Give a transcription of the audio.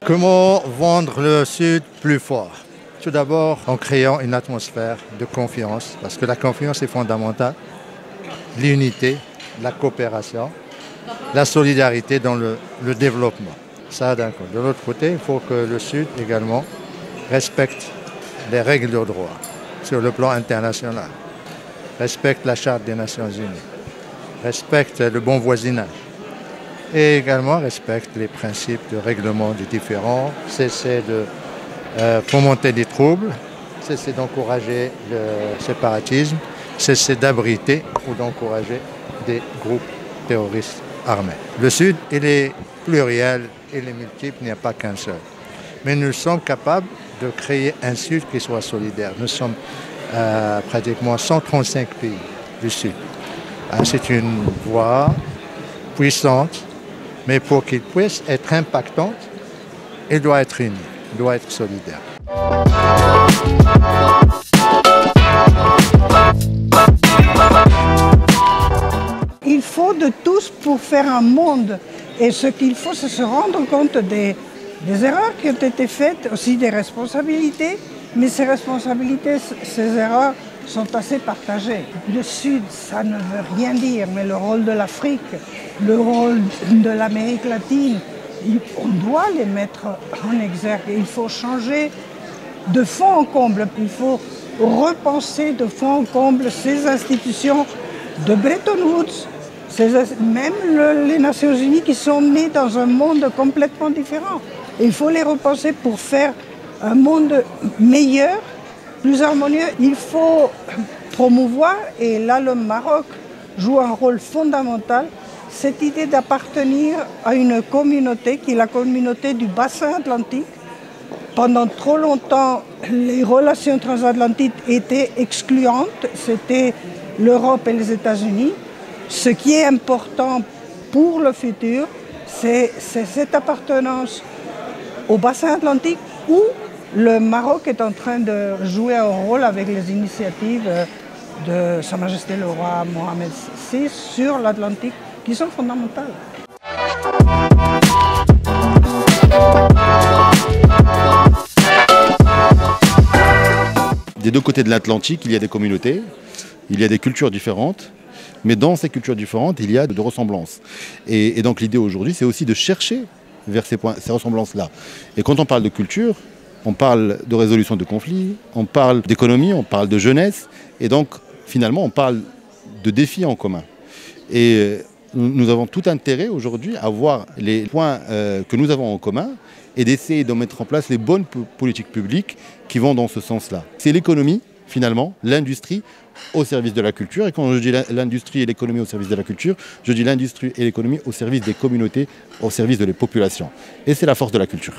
Comment vendre le Sud plus fort? Tout d'abord en créant une atmosphère de confiance, parce que la confiance est fondamentale, l'unité, la coopération, la solidarité dans le développement. Ça d'un côté. De l'autre côté, il faut que le Sud également respecte les règles de droit sur le plan international, respecte la Charte des Nations Unies, respecte le bon voisinage et également respecte les principes de règlement des différends, cesser de fomenter des troubles, cesser d'encourager le séparatisme, cesser d'abriter ou d'encourager des groupes terroristes armés. Le Sud, il est pluriel, il est multiple, il n'y a pas qu'un seul. Mais nous sommes capables de créer un Sud qui soit solidaire. Nous sommes pratiquement 135 pays du Sud. C'est une voie puissante, mais pour qu'il puisse être impactante, il doit être uni, il doit être solidaire. Il faut de tous pour faire un monde. Et ce qu'il faut, c'est se rendre compte des erreurs qui ont été faites, aussi des responsabilités. Mais ces responsabilités, ces erreurs sont assez partagées. Le Sud, ça ne veut rien dire, mais le rôle de l'Afrique, le rôle de l'Amérique latine, on doit les mettre en exergue. Il faut changer de fond en comble. Il faut repenser de fond en comble ces institutions de Bretton Woods, même les Nations Unies qui sont nées dans un monde complètement différent. Il faut les repenser pour faire un monde meilleur, plus harmonieux. Il faut promouvoir, et là le Maroc joue un rôle fondamental, cette idée d'appartenir à une communauté qui est la communauté du bassin atlantique. Pendant trop longtemps, les relations transatlantiques étaient excluantes, c'était l'Europe et les États-Unis. Ce qui est important pour le futur, c'est cette appartenance au bassin atlantique où le Maroc est en train de jouer un rôle avec les initiatives de Sa Majesté le roi Mohamed VI sur l'Atlantique qui sont fondamentales. Des deux côtés de l'Atlantique, il y a des communautés, il y a des cultures différentes. Mais dans ces cultures différentes, il y a de ressemblances. Et donc l'idée aujourd'hui, c'est aussi de chercher vers ces ressemblances-là. Et quand on parle de culture, on parle de résolution de conflits, on parle d'économie, on parle de jeunesse. Et donc, finalement, on parle de défis en commun. Et nous avons tout intérêt aujourd'hui à voir les points que nous avons en commun et d'essayer de mettre en place les bonnes politiques publiques qui vont dans ce sens-là. C'est l'économie, finalement, l'industrie, au service de la culture. Et quand je dis l'industrie et l'économie au service de la culture, je dis l'industrie et l'économie au service des communautés, au service de les populations. Et c'est la force de la culture.